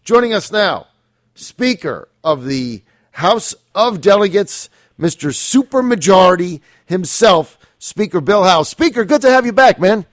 Joining us now, Speaker of the House of Delegates, Mr. Supermajority himself, Speaker Bill Howell. Speaker, good to have you back, man.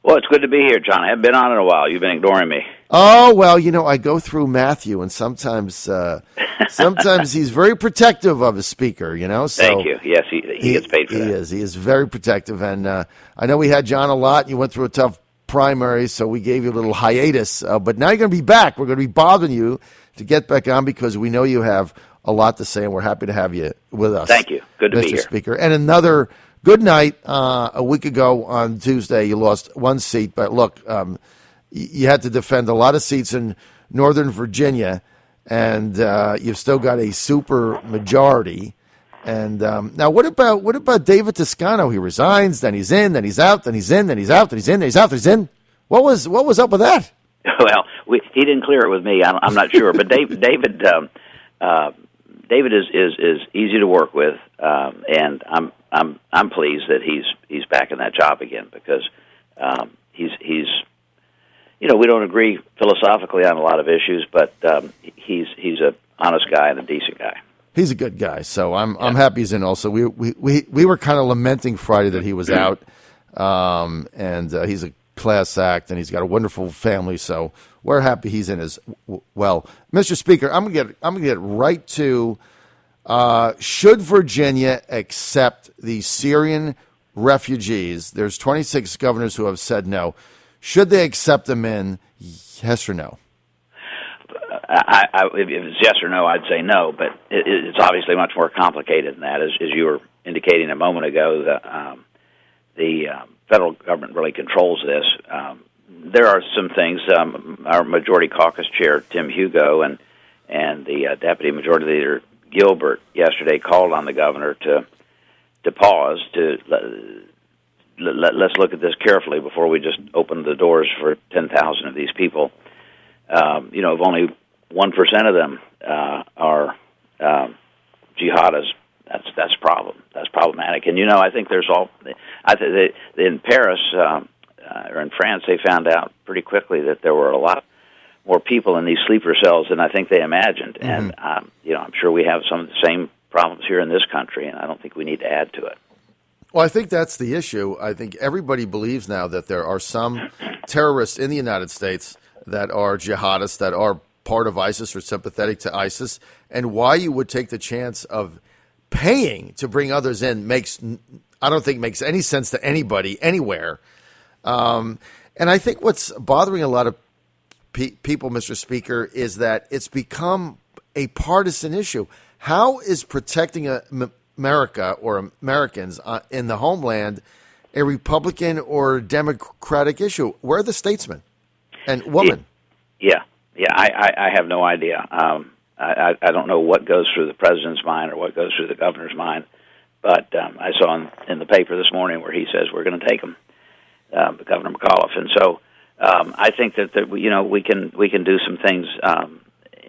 Well, it's good to be here, John. I haven't been on in a while. You've been ignoring me. Oh, well, I go through Matthew, and sometimes he's very protective of his speaker, So Thank you. Yes, he gets paid for that. He is very protective, and I know we had John a lot. You went through a tough primary, so we gave you a little hiatus. But now you're going to be back. We're going to be bothering you to get back on because we know you have a lot to say, and we're happy to have you with us. Thank you. Good to be here. Mr. Speaker. And another good night. A week ago on Tuesday, you lost one seat, but look, you had to defend a lot of seats in Northern Virginia, and you've still got a super majority. And now, what about David Toscano? He resigns, then he's in, then he's out, then he's in, then he's out, then he's in, then he's out, then he's in. What was up with that? Well, he didn't clear it with me. I'm not sure, but David is easy to work with, and I'm pleased that he's back in that job again because he's we don't agree philosophically on a lot of issues, but he's an honest guy and a decent guy. He's a good guy, so I'm happy he's in. Also, we were kind of lamenting Friday that he was out, and he's a class act, and he's got a wonderful family, so we're happy he's in as well. Mr. Speaker, I'm gonna get right to should Virginia accept the Syrian refugees? There's 26 governors who have said no. Should they accept them in? Yes or no? If it's yes or no, I'd say no, but it's obviously much more complicated than that. As you were indicating a moment ago, the federal government really controls this. There are some things. Our Majority Caucus Chair, Tim Hugo, and the Deputy Majority Leader, Gilbert, yesterday called on the governor to pause, let's look at this carefully before we just open the doors for 10,000 of these people. If only 1% of them are jihadists, that's a problem. That's problematic. And I think in Paris or in France, they found out pretty quickly that there were a lot more people in these sleeper cells than I think they imagined. Mm-hmm. And I'm sure we have some of the same problems here in this country, and I don't think we need to add to it. Well, I think that's the issue. I think everybody believes now that there are some terrorists in the United States that are jihadists, that are part of ISIS or sympathetic to ISIS, and why you would take the chance of paying to bring others in I don't think makes any sense to anybody anywhere. And I think what's bothering a lot of people, Mr. Speaker, is that it's become a partisan issue. How is protecting America or Americans in the homeland a Republican or Democratic issue? Where are the statesmen and women? Yeah. I have no idea. I don't know what goes through the president's mind or what goes through the governor's mind, but I saw in the paper this morning where he says we're going to take them, Governor McAuliffe, and so I think that we can do some things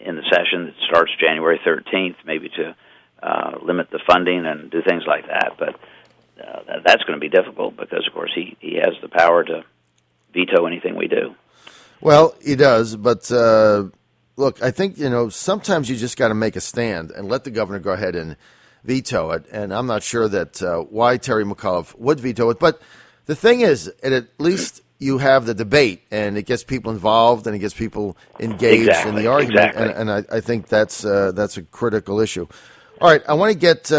in the session that starts January 13th, maybe to limit the funding and do things like that, but that's going to be difficult because, of course, he has the power to veto anything we do. Well, he does, but look, I think, sometimes you just got to make a stand and let the governor go ahead and veto it, and I'm not sure that why Terry McAuliffe would veto it, but the thing is, at least you have the debate, and it gets people involved, and it gets people engaged in the argument, and I think that's a critical issue. All right, I want to get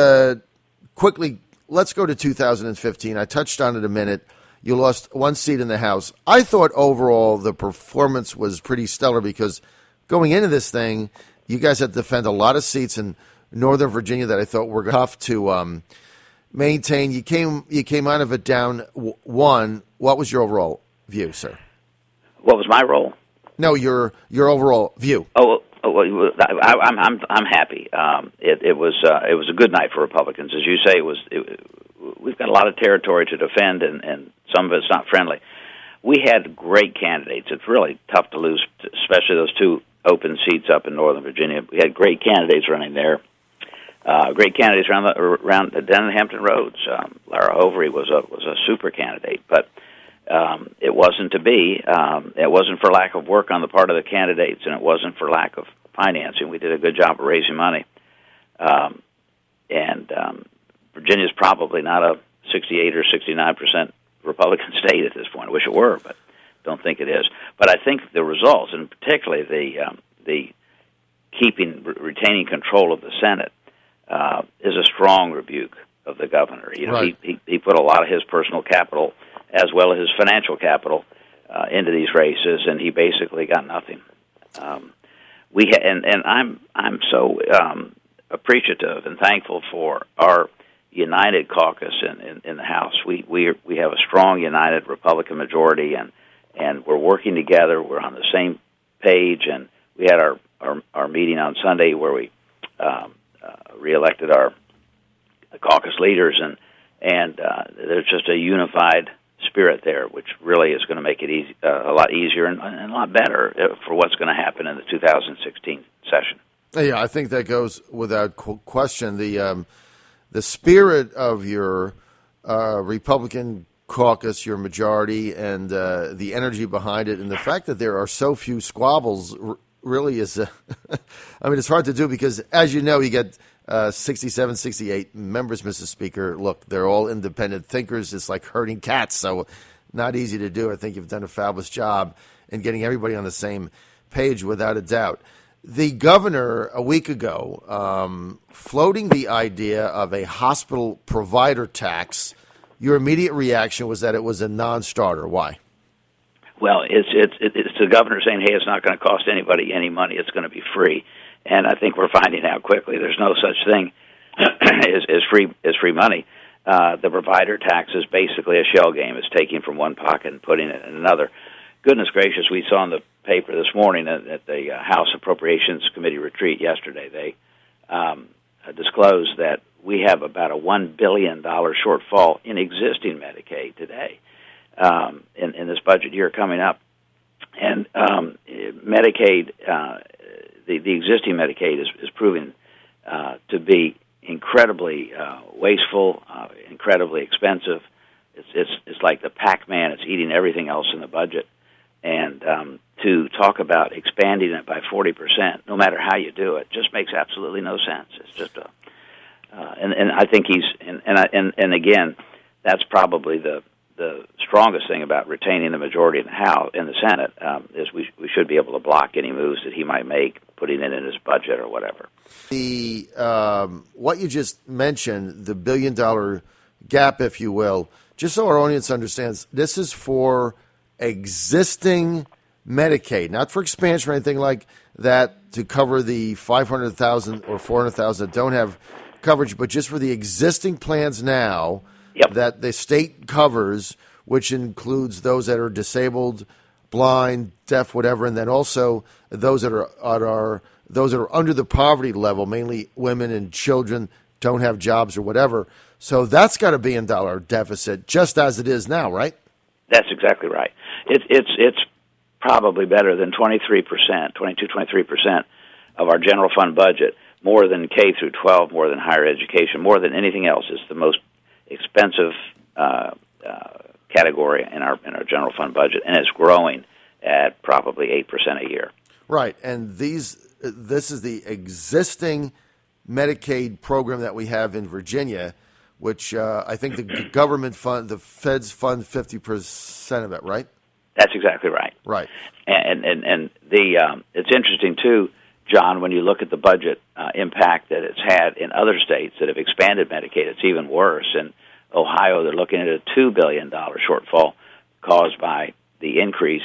quickly, let's go to 2015. I touched on it a minute. You lost one seat in the House. I thought overall the performance was pretty stellar because going into this thing, you guys had to defend a lot of seats in Northern Virginia that I thought were tough to maintain. You came out of it down one. What was your overall view, sir? What was my role? No, your overall view. I'm happy. It was a good night for Republicans, as you say. We've got a lot of territory to defend, and some of it's not friendly. We had great candidates. It's really tough to lose, especially those two open seats up in Northern Virginia. We had great candidates running there. Great candidates around the Denham Hampton roads. Lara Overy was a super candidate, but It wasn't to be. It wasn't for lack of work on the part of the candidates, and it wasn't for lack of financing. We did a good job of raising money. And Virginia's probably not a 68 or 69% Republican state at this point. I wish it were, but don't think it is. But I think the results, and particularly the retaining control of the Senate, is a strong rebuke of the governor. You know, right. he put a lot of his personal capital as well as his financial capital into these races, and he basically got nothing. I'm so appreciative and thankful for our united caucus in the House. We have a strong united Republican majority, and we're working together. We're on the same page, and we had our meeting on Sunday where we reelected our caucus leaders, and there's just a unified spirit there, which really is going to make it a lot easier and a lot better for what's going to happen in the 2016 session. Yeah, I think that goes without question. The spirit of your Republican caucus, your majority, and the energy behind it, and the fact that there are so few squabbles really is, I mean, it's hard to do because, as you know, you get 67, 68 members, Mr. Speaker. Look, they're all independent thinkers. It's like herding cats, so not easy to do. I think you've done a fabulous job in getting everybody on the same page, without a doubt. The governor, a week ago, floating the idea of a hospital provider tax, your immediate reaction was that it was a non-starter. Why? Well, it's the governor saying, hey, it's not going to cost anybody any money. It's going to be free. And I think we're finding out quickly there's no such thing as free money. The provider tax is basically a shell game. It's taking from one pocket and putting it in another. Goodness gracious, we saw in the paper this morning at the House Appropriations Committee retreat yesterday, they disclosed that we have about a $1 billion shortfall in existing Medicaid today in this budget year coming up. And Medicaid, the existing Medicaid is proving to be incredibly wasteful, incredibly expensive. It's like the Pac-Man. It's eating everything else in the budget. And to talk about expanding it by 40%, no matter how you do it, just makes absolutely no sense. It's just and I think and again, that's probably the strongest thing about retaining the majority in the House, in the Senate, is we should be able to block any moves that he might make, putting it in his budget or whatever. The what you just mentioned, the $1 billion gap, if you will, just so our audience understands, this is for existing Medicaid, not for expansion or anything like that to cover the 500,000 or 400,000 that don't have coverage, but just for the existing plans now. Yep. That the state covers, which includes those that are disabled, blind, deaf, whatever, and then also those that are under the poverty level, mainly women and children, don't have jobs or whatever. So that's got a $1 billion deficit, just as it is now, right? That's exactly right. It's probably better than 23% of our general fund budget, more than K through 12, more than higher education, more than anything else. It's the most expensive category in our general fund budget, and it's growing at probably 8% a year. Right, and this is the existing Medicaid program that we have in Virginia, which I think the government fund, the feds fund 50% of it, right? That's exactly right. Right, and it's interesting too, John, when you look at the budget impact that it's had in other states that have expanded Medicaid, it's even worse. In Ohio, they're looking at a $2 billion shortfall caused by the increase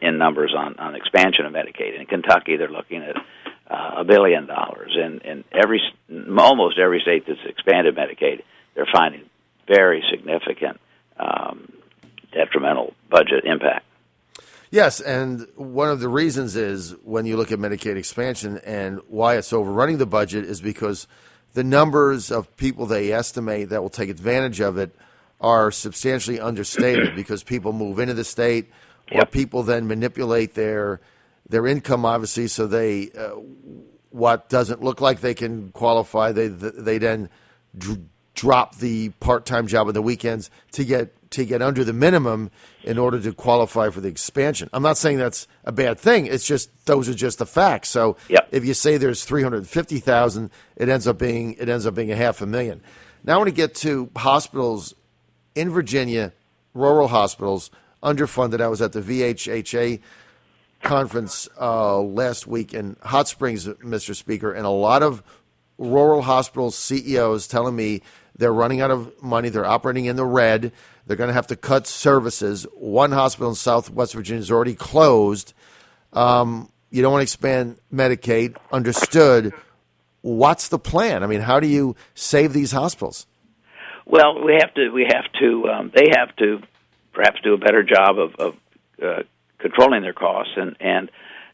in numbers on expansion of Medicaid. In Kentucky, they're looking at $1 billion. And almost every state that's expanded Medicaid, they're finding very significant detrimental budget impact. Yes, and one of the reasons is when you look at Medicaid expansion and why it's overrunning the budget is because the numbers of people they estimate that will take advantage of it are substantially understated because people move into the state or people then manipulate their income, obviously, so they what doesn't look like they can qualify, they then drop the part-time job on the weekends to to get under the minimum in order to qualify for the expansion. I'm not saying that's a bad thing. It's just those are just the facts. So if you say there's 350,000, it ends up being a 500,000. Now I want to get to hospitals in Virginia, rural hospitals, underfunded. I was at the VHHA conference last week in Hot Springs, Mr. Speaker, and a lot of rural hospital CEOs telling me they're running out of money. They're operating in the red. They're going to have to cut services. One hospital in Southwest Virginia is already closed. You don't want to expand Medicaid. Understood. What's the plan? I mean, how do you save these hospitals? Well, they have to perhaps do a better job of controlling their costs, and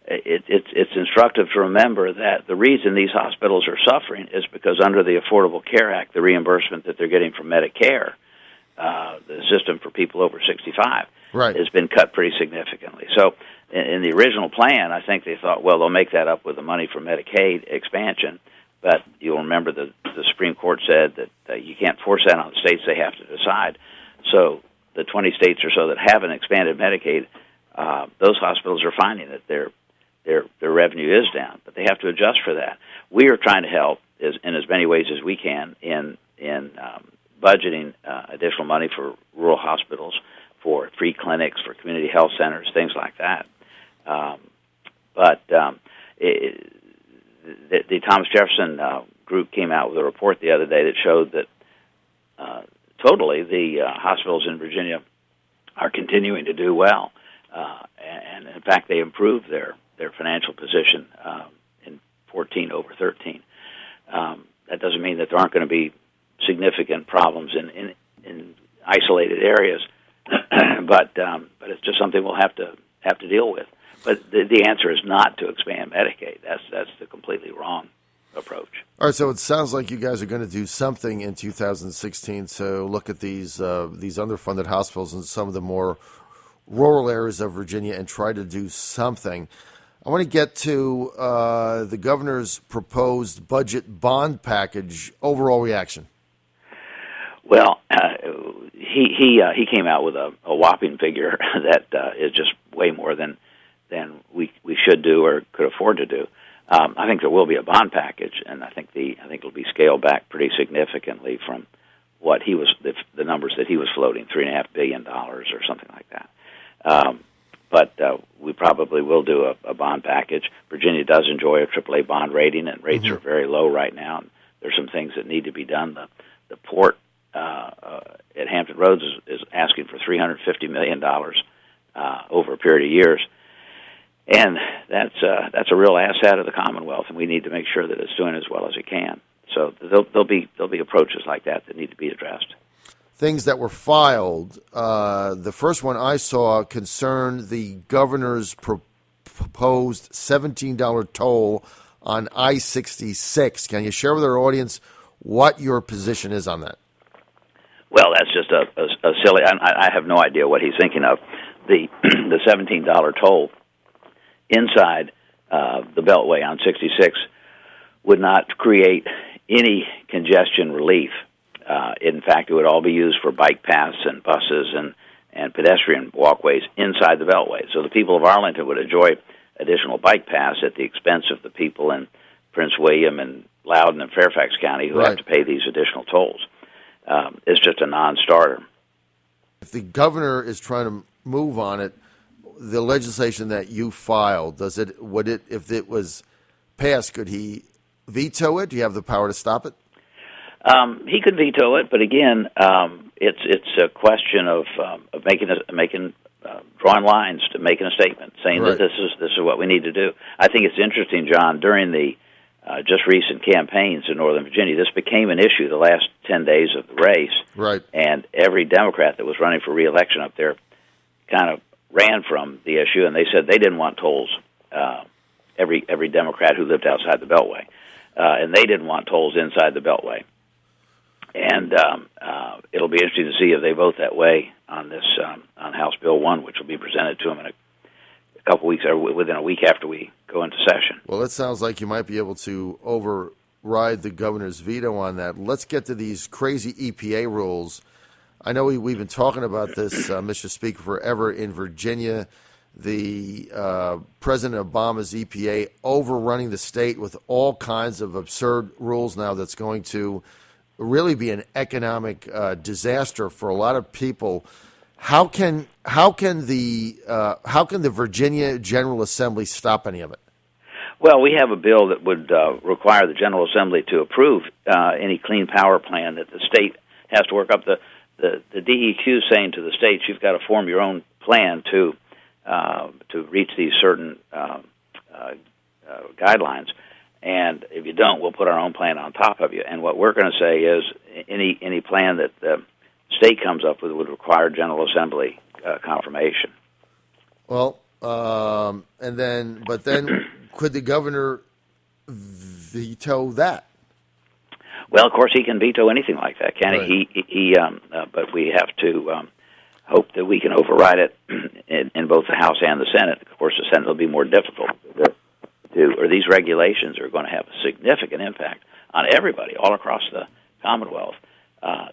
it's instructive to remember that the reason these hospitals are suffering is because under the Affordable Care Act, the reimbursement that they're getting from Medicare, the system for people over 65, has been cut pretty significantly. So in the original plan, I think they thought, well, they'll make that up with the money from Medicaid expansion, but you'll remember the Supreme Court said that you can't force that on the states. They have to decide. So the 20 states or so that haven't expanded Medicaid, those hospitals are finding that their revenue is down, but they have to adjust for that. We are trying to help in as many ways as we can in budgeting additional money for rural hospitals, for free clinics, for community health centers, things like that. The Thomas Jefferson group came out with a report the other day that showed that totally the hospitals in Virginia are continuing to do well, and in fact they improved their financial position in 14 over 13. That doesn't mean that there aren't going to be significant problems in isolated areas, but it's just something we'll have to deal with. But the answer is not to expand Medicaid. That's the completely wrong approach. All right, so it sounds like you guys are going to do something in 2016 to look at these underfunded hospitals in some of the more rural areas of Virginia and try to do something. I want to get to the governor's proposed budget bond package. Overall reaction? Well, he came out with a whopping figure that is just way more than we should do or could afford to do. I think there will be a bond package, and I think it'll be scaled back pretty significantly from what he was the numbers that he was floating, $3.5 billion or something like that. But we probably will do a bond package. Virginia does enjoy a AAA bond rating, and rates are very low right now. And there's some things that need to be done. The port at Hampton Roads is asking for $350 million over a period of years, and that's a real asset of the Commonwealth, and we need to make sure that it's doing as well as it can. So there'll be approaches like that need to be addressed. Things that were filed. The first one I saw concerned the governor's proposed $17 toll on I-66. Can you share with our audience what your position is on that? Well, that's just a silly. I have no idea what he's thinking of. The $17 toll inside the Beltway on 66 would not create any congestion relief. In fact, it would all be used for bike paths and buses and pedestrian walkways inside the Beltway. So the people of Arlington would enjoy additional bike paths at the expense of the people in Prince William and Loudoun and Fairfax County who have to pay these additional tolls. It's just a non-starter. If the governor is trying to move on it, the legislation that you filed, if it was passed, could he veto it? Do you have the power to stop it? He could veto it, but again, it's a question of drawing lines to making a statement, saying that this is what we need to do. I think it's interesting, John. During the just recent campaigns in Northern Virginia, this became an issue the last 10 days of the race, and every Democrat that was running for re-election up there kind of ran from the issue, and they said they didn't want tolls. Every Democrat who lived outside the Beltway, and they didn't want tolls inside the Beltway. And it'll be interesting to see if they vote that way on this on House Bill 1, which will be presented to them in a couple weeks, or within a week after we go into session. Well, it sounds like you might be able to override the governor's veto on that. Let's get to these crazy EPA rules. I know we've been talking about this, Mr. Speaker, forever in Virginia. The President Obama's EPA overrunning the state with all kinds of absurd rules now that's going to really be an economic disaster for a lot of people. How can the Virginia General Assembly stop any of it? Well, we have a bill that would require the General Assembly to approve any clean power plan that the state has to work up. The DEQ saying to the states, you've got to form your own plan to reach these certain guidelines, and if you don't, we'll put our own plan on top of you. And what we're going to say is any plan that the state comes up with would require General Assembly confirmation. Well, but then could the governor veto that? Well, of course, he can veto anything like that, can right. he? But we have to hope that we can override it in both the House and the Senate. Of course, the Senate will be more difficult or these regulations are going to have a significant impact on everybody all across the Commonwealth.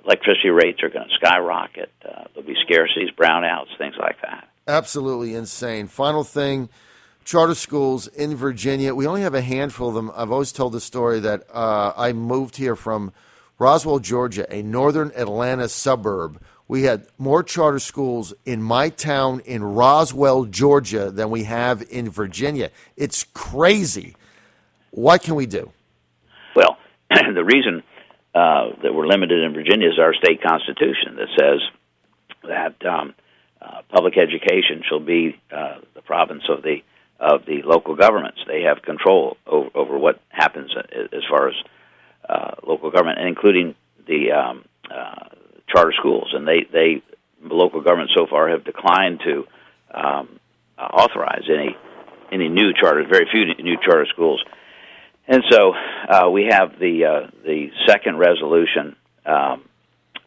Electricity rates are going to skyrocket. There'll be scarcities, brownouts, things like that. Absolutely insane. Final thing, charter schools in Virginia. We only have a handful of them. I've always told the story that I moved here from Roswell, Georgia, a northern Atlanta suburb. We had more charter schools in my town in Roswell, Georgia, than we have in Virginia. It's crazy. What can we do? Well, the reason that we're limited in Virginia is our state constitution that says that public education shall be the province of the local governments. They have control over what happens as far as local government, and including the charter schools. And the local governments so far have declined to authorize any new charters, very few new charter schools. And so we have the second resolution on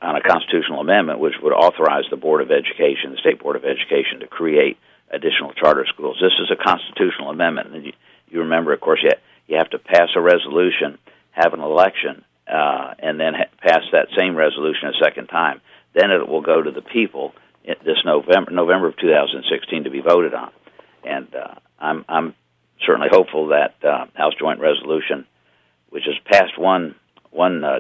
a constitutional amendment, which would authorize the Board of Education, the State Board of Education, to create additional charter schools. This is a constitutional amendment, and you remember, of course, you have to pass a resolution, have an election, and then pass that same resolution a second time. Then it will go to the people this November of 2016 to be voted on. And I'm certainly hopeful that House Joint Resolution, which has passed one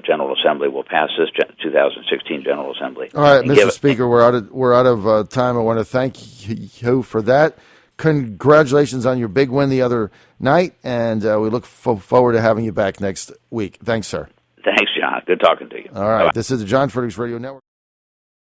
General Assembly, will pass this 2016 General Assembly. All right, Mr. Speaker, we're out of time. I want to thank you for that. Congratulations on your big win the other night, and we look forward to having you back next week. Thanks, sir. Thanks, John. Good talking to you. All right. Bye-bye. This is the John Fredericks Radio Network.